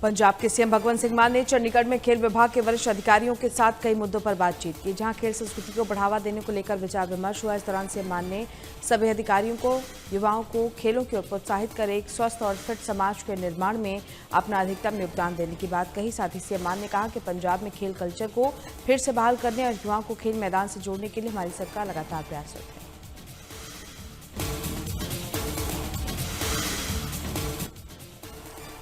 पंजाब के सीएम भगवंत सिंह मान ने चंडीगढ़ में खेल विभाग के वरिष्ठ अधिकारियों के साथ कई मुद्दों पर बातचीत की, जहां खेल संस्कृति को बढ़ावा देने को लेकर विचार विमर्श हुआ। इस दौरान सीएम मान ने सभी अधिकारियों को युवाओं को खेलों की ओर प्रोत्साहित कर एक स्वस्थ और फिट समाज के निर्माण में अपना अधिकतम योगदान देने की बात कही। साथ ही सीएम मान ने कहा कि पंजाब में खेल कल्चर को फिर से बहाल करने और युवाओं को खेल मैदान से जोड़ने के लिए हमारी सरकार लगातार प्रयासरत है।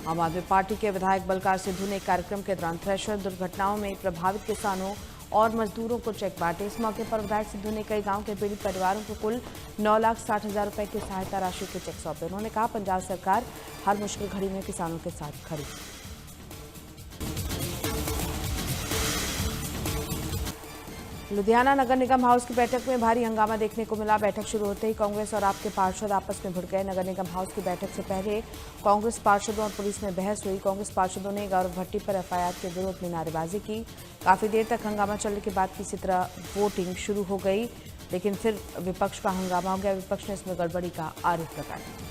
आम आदमी पार्टी के विधायक बलकार सिद्धू ने एक कार्यक्रम के दौरान थ्रेशर दुर्घटनाओं में प्रभावित किसानों और मजदूरों को चेक बांटे। इस मौके पर विधायक सिद्धू ने कई गांव के पीड़ित परिवारों को कुल 9,60,000 रुपए की सहायता राशि के चेक सौंपे। उन्होंने कहा, पंजाब सरकार हर मुश्किल घड़ी में किसानों के साथ खड़ी। लुधियाना नगर निगम हाउस की बैठक में भारी हंगामा देखने को मिला। बैठक शुरू होते ही कांग्रेस और आपके पार्षद आपस में भिड़ गए। नगर निगम हाउस की बैठक से पहले कांग्रेस पार्षदों और पुलिस में बहस हुई। कांग्रेस पार्षदों ने गौरव भट्टी पर एफआईआर के विरोध में नारेबाजी की। काफी देर तक हंगामा चलने के बाद किसी तरह वोटिंग शुरू हो गई, लेकिन फिर विपक्ष का हंगामा हो गया। विपक्ष ने इसमें गड़बड़ी का आरोप लगाया।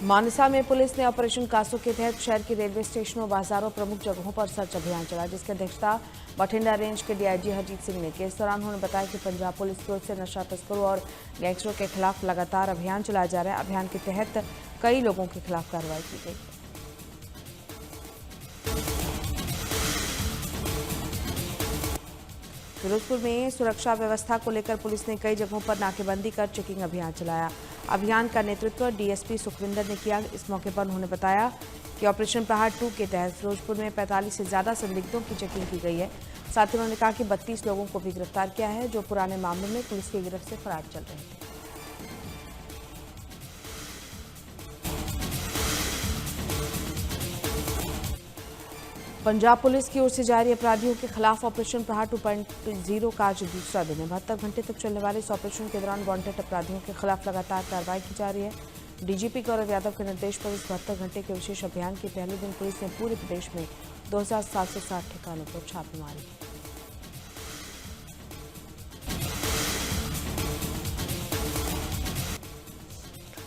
मानसा में पुलिस ने ऑपरेशन कासो के तहत शहर के रेलवे स्टेशनों, बाजारों, प्रमुख जगहों पर सर्च अभियान चला, जिसकी अध्यक्षता बठिंडा रेंज के डीआईजी हरजीत सिंह ने की। इस दौरान उन्होंने बताया कि पंजाब पुलिस की ओर से नशा तस्करों और गैंगस्टरों के खिलाफ लगातार अभियान चलाया जा रहा है। अभियान के तहत कई लोगों के खिलाफ कार्रवाई की गई। फिरोजपुर में सुरक्षा व्यवस्था को लेकर पुलिस ने कई जगहों पर नाकेबंदी कर चेकिंग अभियान चलाया। अभियान का नेतृत्व डीएसपी सुखविंदर ने किया। इस मौके पर उन्होंने बताया कि ऑपरेशन प्रहार 2 के तहत फिरोजपुर में 45 से ज्यादा संदिग्धों की चेकिंग की गई है। साथ ही उन्होंने कहा कि 32 लोगों को भी गिरफ्तार किया है, जो पुराने मामलों में पुलिस की गिरफ्त से फरार चल रहे थे। पंजाब पुलिस की ओर से जारी अपराधियों के खिलाफ ऑपरेशन प्रहार 2.0 का आज दूसरा दिन है। 72 घंटे तक चलने वाले इस ऑपरेशन के दौरान वांटेड अपराधियों के खिलाफ लगातार कार्रवाई की जा रही है। डीजीपी गौरव यादव के निर्देश पर इस 72 घंटे के विशेष अभियान के पहले दिन पुलिस ने पूरे प्रदेश में 2760 ठिकानों पर छापे मारे।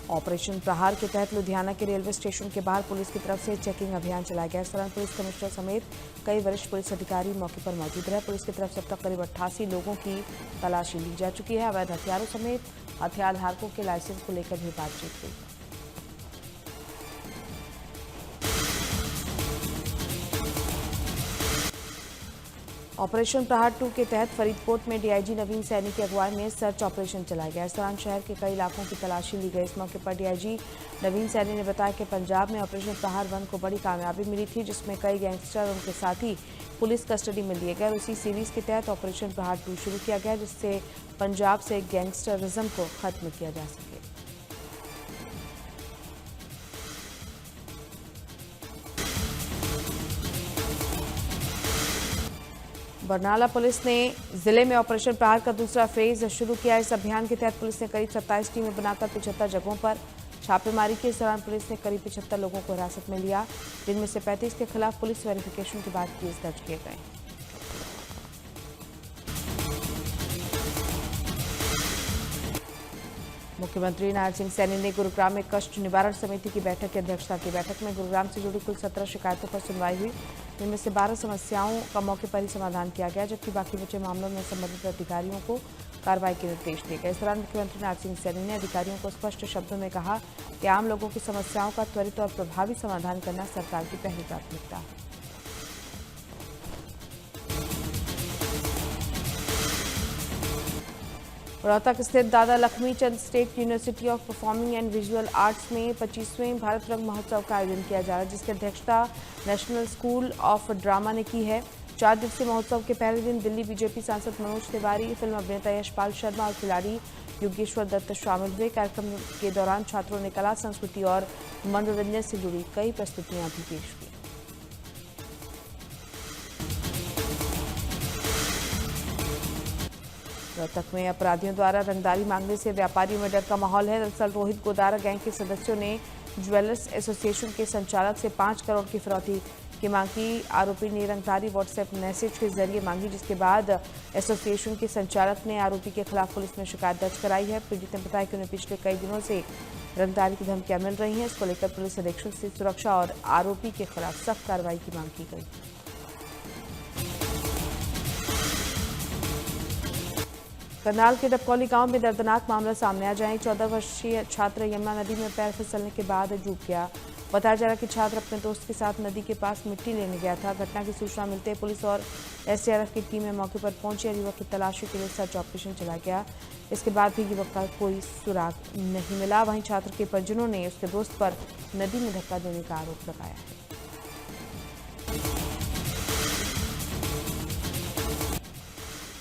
ऑपरेशन प्रहार के तहत लुधियाना के रेलवे स्टेशन के बाहर पुलिस की तरफ से चेकिंग अभियान चलाया गया। इस दौरान पुलिस कमिश्नर समेत कई वरिष्ठ पुलिस अधिकारी मौके पर मौजूद रहे। पुलिस की तरफ से अब तक करीब 88 लोगों की तलाशी ली जा चुकी है। अवैध हथियारों समेत हथियार धारकों के लाइसेंस को लेकर भी बातचीत हुई। ऑपरेशन प्रहार 2 के तहत फरीदकोट में डीआईजी नवीन सैनी की अगुवाई में सर्च ऑपरेशन चलाया गया। इस दौरान शहर के कई इलाकों की तलाशी ली गई। इस मौके पर डीआईजी नवीन सैनी ने बताया कि पंजाब में ऑपरेशन प्रहार 1 को बड़ी कामयाबी मिली थी, जिसमें कई गैंगस्टर और उनके साथी पुलिस कस्टडी में लिए गए। उसी सीरीज के तहत ऑपरेशन प्रहार 2 शुरू किया गया, जिससे पंजाब से गैंगस्टरिज्म को खत्म किया जा सके। बरनाला पुलिस ने जिले में ऑपरेशन प्रहार का दूसरा फेज शुरू किया। इस अभियान के तहत पुलिस ने करीब 27 टीमें बनाकर 75 जगहों पर छापेमारी की। इस दौरान पुलिस ने करीब 75 लोगों को हिरासत में लिया, जिनमें से 35 के खिलाफ पुलिस वेरिफिकेशन के बाद केस दर्ज किए गए। मुख्यमंत्री नारायण सिंह सैनी ने गुरुग्राम में कष्ट निवारण समिति की बैठक की अध्यक्षता की। बैठक में गुरुग्राम से जुड़ी कुल 17 शिकायतों पर सुनवाई हुई, जिनमें से 12 समस्याओं का मौके पर ही समाधान किया गया, जबकि बाकी बचे मामलों में संबंधित अधिकारियों को कार्रवाई के निर्देश दिए गए। इस दौरान मुख्यमंत्री नारायण सिंह सैनी ने अधिकारियों को स्पष्ट शब्दों में कहा कि आम लोगों की समस्याओं का त्वरित और प्रभावी समाधान करना सरकार की पहली प्राथमिकता है। रोहतक स्थित Dada Lakshmi Chand state university of performing and visual arts में 25वें भारत रंग महोत्सव का आयोजन किया जा रहा है, जिसकी अध्यक्षता नेशनल स्कूल ऑफ ड्रामा ने की है। 4 दिवसीय महोत्सव के पहले दिन दिल्ली बीजेपी सांसद मनोज तिवारी, फिल्म अभिनेता यशपाल शर्मा और खिलाड़ी योगेश्वर दत्त शामिल हुए। कार्यक्रम के दौरान छात्रों ने कला, संस्कृति और मनोरंजन से जुड़ी कई प्रस्तुतियां भी पेश की। रोहतक में अपराधियों द्वारा रंगदारी मांगने से व्यापारियों में डर का माहौल है। दरअसल रोहित गोदारा गैंग के सदस्यों ने ज्वेलर्स एसोसिएशन के संचालक से 5 करोड़ की फिरौती की मांग की। आरोपी ने रंगदारी व्हाट्सएप मैसेज के जरिए मांगी, जिसके बाद एसोसिएशन के संचालक ने आरोपी के खिलाफ पुलिस में शिकायत दर्ज कराई है। पीड़ित ने बताया कि उन्हें पिछले कई दिनों से रंगदारी की धमकियां मिल रही हैं। इसको लेकर पुलिस अधीक्षक से सुरक्षा और आरोपी के खिलाफ सख्त कार्रवाई की मांग की गई। करनाल के डबकौली गांव में दर्दनाक मामला सामने आ जाए। 14 वर्षीय छात्र यमुना नदी में पैर फिसलने के बाद डूब गया। बताया जा रहा है कि छात्र अपने दोस्त के साथ नदी के पास मिट्टी लेने गया था। घटना की सूचना मिलते ही पुलिस और एसडीआरएफ की टीमें मौके पर पहुंची और युवक की तलाशी के लिए सर्च ऑपरेशन चलाया गया। इसके बाद भी युवक का कोई सुराग नहीं मिला। वहीं छात्र के परिजनों ने उसके दोस्त पर नदी में धक्का देने का आरोप लगाया है।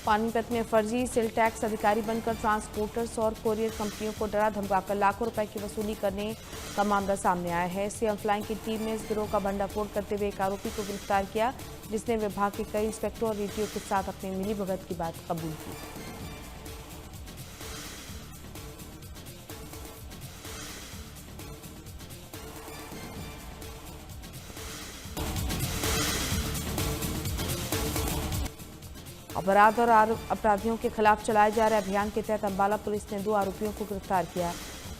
पानीपत में फर्जी सेल टैक्स अधिकारी बनकर ट्रांसपोर्टर्स और कोरियर कंपनियों को डरा धमकाकर लाखों रुपए की वसूली करने का मामला सामने आया है। सीएम फ्लाइंग की टीम ने इस गिरोह का भंडाफोड़ करते हुए एक आरोपी को गिरफ्तार किया, जिसने विभाग के कई इंस्पेक्टर और ईटीओ के साथ अपनी मिलीभगत की बात कबूल की। अपराध और अपराधियों के खिलाफ चलाए जा रहे अभियान के तहत अंबाला पुलिस ने 2 आरोपियों को गिरफ्तार किया।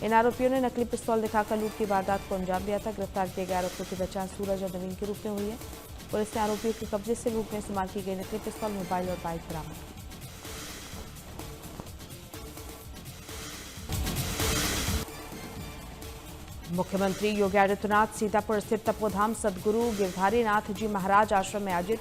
इन आरोपियों ने नकली पिस्तौल दिखाकर लूट की वारदात को अंजाम दिया था। गिरफ्तार किए गए आरोपियों की पहचान सूरज और नवीन के रूप में हुई है। पुलिस ने आरोपियों के कब्जे से लूट में इस्तेमाल की गई नकली पिस्तौल, मोबाइल और बाइक बरामद की। मुख्यमंत्री योगी आदित्यनाथ सीतापुर स्थित तपोधाम सदगुरु गिरधारीनाथ जी महाराज आश्रम में आयोजित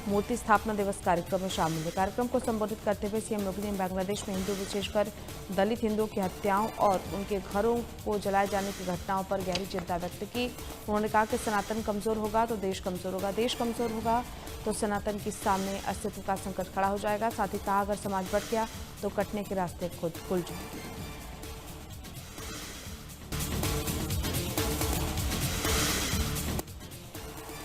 मूर्ति स्थापना दिवस कार्यक्रम में शामिल हुए। कार्यक्रम को संबोधित करते हुए सीएम योगी ने बांग्लादेश में हिंदू, विशेषकर दलित हिंदुओं की हत्याओं और उनके घरों को जलाए जाने की घटनाओं पर गहरी चिंता व्यक्त की। उन्होंने कहा कि सनातन कमजोर होगा तो देश कमजोर होगा, देश कमजोर होगा तो सनातन के सामने अस्तित्व का संकट खड़ा हो जाएगा। साथ ही कहा, अगर समाज बढ़ गया तो कटने के रास्ते खुद खुल जाएंगे।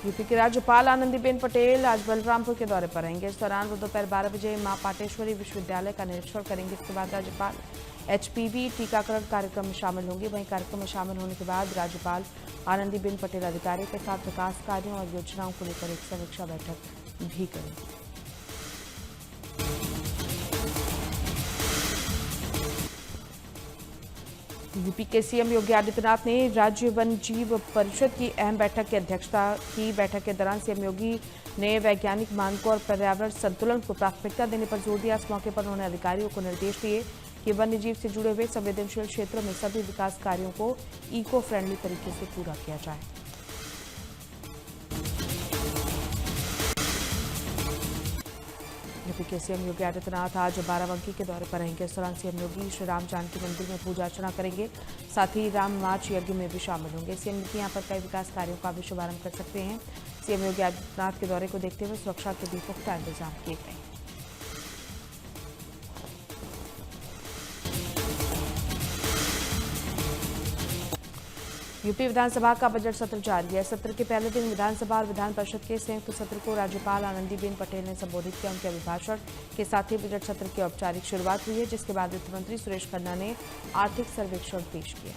यूपी की राज्यपाल आनंदीबेन पटेल आज बलरामपुर के दौरे पर रहेंगे। इस दौरान वो दोपहर 12 बजे मां पाटेश्वरी विश्वविद्यालय का निरीक्षण करेंगे। इसके बाद राज्यपाल एचपीवी टीकाकरण कार्यक्रम में शामिल होंगे। वहीं कार्यक्रम में शामिल होने के बाद राज्यपाल आनंदीबेन पटेल अधिकारियों के साथ विकास कार्यों और योजनाओं को लेकर एक समीक्षा बैठक भी करेंगे। यूपी के सीएम योगी आदित्यनाथ ने राज्य वन जीव परिषद की अहम बैठक की अध्यक्षता की। बैठक के दौरान सीएम योगी ने वैज्ञानिक मानकों और पर्यावरण संतुलन को प्राथमिकता देने पर जोर दिया। इस मौके पर उन्होंने अधिकारियों को निर्देश दिए कि वन्य जीव से जुड़े हुए संवेदनशील क्षेत्रों में सभी विकास कार्यों को इको फ्रेंडली तरीके से पूरा किया जाए। यूपी के सीएम योगी आदित्यनाथ आज बाराबंकी के दौरे पर रहेंगे। इस दौरान सीएम योगी श्री राम जानकी मंदिर में पूजा अर्चना करेंगे। साथ ही राम मार्च यज्ञ में भी शामिल होंगे। सीएम योगी यहां पर कई विकास कार्यों का भी शुभारंभ कर सकते हैं। सीएम योगी आदित्यनाथ के दौरे को देखते हुए सुरक्षा के भी पुख्ता इंतजाम किए गए। यूपी विधानसभा का बजट सत्र जारी है। सत्र के पहले दिन विधानसभा और विधान परिषद के संयुक्त सत्र को राज्यपाल आनंदीबेन पटेल ने संबोधित किया। उनके अभिभाषण के साथ ही बजट सत्र की औपचारिक शुरुआत हुई है, जिसके बाद वित्त मंत्री सुरेश खन्ना ने आर्थिक सर्वेक्षण पेश किया।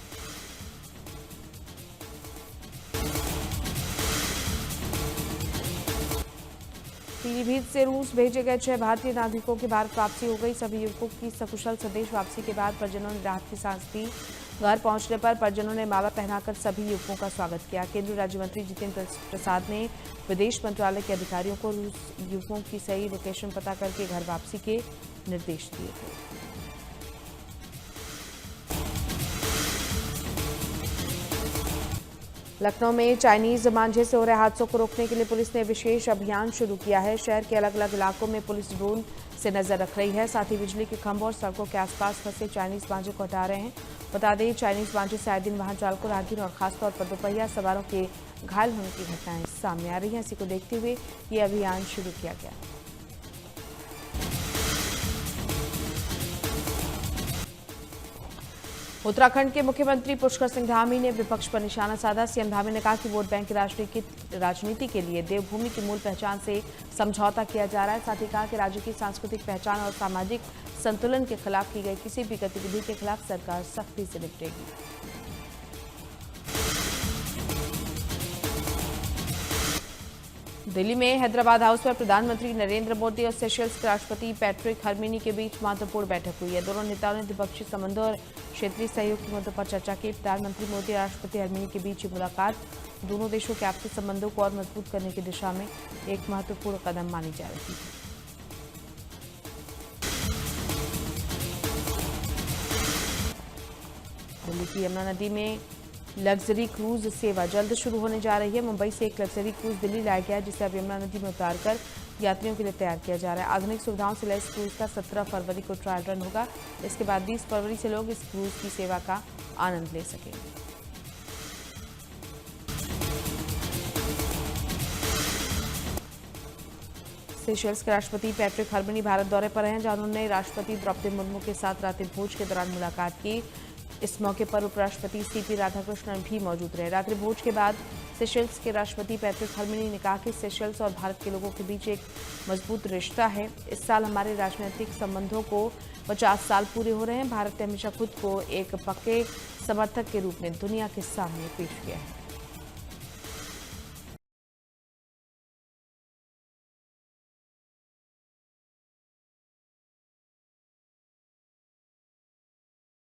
पीलीभीत से रूस भेजे गए 6 भारतीय नागरिकों की भारत वापसी हो गई। सभी युवकों की सकुशल स्वदेश वापसी के बाद परिजनों ने राहत की सांस ली। घर पहुंचने पर परिजनों ने माला पहनाकर सभी युवकों का स्वागत किया। केंद्रीय राज्य मंत्री जितेंद्र प्रसाद ने विदेश मंत्रालय के अधिकारियों को रूस युवकों की सही लोकेशन पता करके घर वापसी के निर्देश दिए थे। लखनऊ में चाइनीज मांझे से हो रहे हादसों को रोकने के लिए पुलिस ने विशेष अभियान शुरू किया है। शहर के अलग अलग इलाकों में पुलिस ड्रोन से नजर रख रही है। साथ ही बिजली के खंभों और सड़कों के आसपास फंसे चाइनीज मांझे को हटा रहे हैं। बता दें, चाइनीज मांझे से आए दिन वाहन चालकों, राहगीर और खासतौर पर दोपहिया सवारों के घायल होने की घटनाएं सामने आ रही हैं। इसी को देखते हुए ये अभियान शुरू किया गया। उत्तराखंड के मुख्यमंत्री पुष्कर सिंह धामी ने विपक्ष पर निशाना साधा। सीएम धामी ने कहा कि वोट बैंक की राजनीति के लिए देवभूमि की मूल पहचान से समझौता किया जा रहा है। साथ ही कहा कि राज्य की सांस्कृतिक पहचान और सामाजिक संतुलन के खिलाफ की गई किसी भी गतिविधि के खिलाफ सरकार सख्ती से निपटेगी। दिल्ली में हैदराबाद हाउस पर प्रधानमंत्री नरेंद्र मोदी और सेशल्स के राष्ट्रपति पैट्रिक हरमिनी के बीच महत्वपूर्ण बैठक हुई है। दोनों नेताओं ने द्विपक्षीय संबंधों और क्षेत्रीय सहयोग के मुद्दों पर चर्चा की। प्रधानमंत्री मोदी और राष्ट्रपति हरमिनी के बीच ये मुलाकात दोनों देशों के आपसी संबंधों को और मजबूत करने की दिशा में एक महत्वपूर्ण कदम मानी जा रही है। दिल्ली की यमुना नदी में लग्जरी क्रूज सेवा जल्द शुरू होने जा रही है। मुंबई से एक लग्जरी क्रूज दिल्ली लाया गया है, जिसे अब यमुना नदी में उतारकर यात्रियों के लिए तैयार किया जा रहा है। आधुनिक सुविधाओं से लैस क्रूज का 17 फरवरी को ट्रायल रन होगा। इसके बाद 20 फरवरी से लोग इस क्रूज की सेवा का आनंद ले सकेंगे। सेशल्स के राष्ट्रपति पैट्रिक हरमिनी भारत दौरे पर हैं, जहां उन्होंने राष्ट्रपति द्रौपदी मुर्मू के साथ रात्रि भोज के दौरान मुलाकात की। इस मौके पर उपराष्ट्रपति सीपी राधाकृष्णन भी मौजूद रहे। रात्रि भोज के बाद सेशल्स के राष्ट्रपति पैट्रिक हरमिनी ने कहा कि सेशल्स और भारत के लोगों के बीच एक मजबूत रिश्ता है। इस साल हमारे राजनीतिक संबंधों को 50 साल पूरे हो रहे हैं। भारत ने हमेशा खुद को एक पक्के समर्थक के रूप में दुनिया के सामने पेश किया है।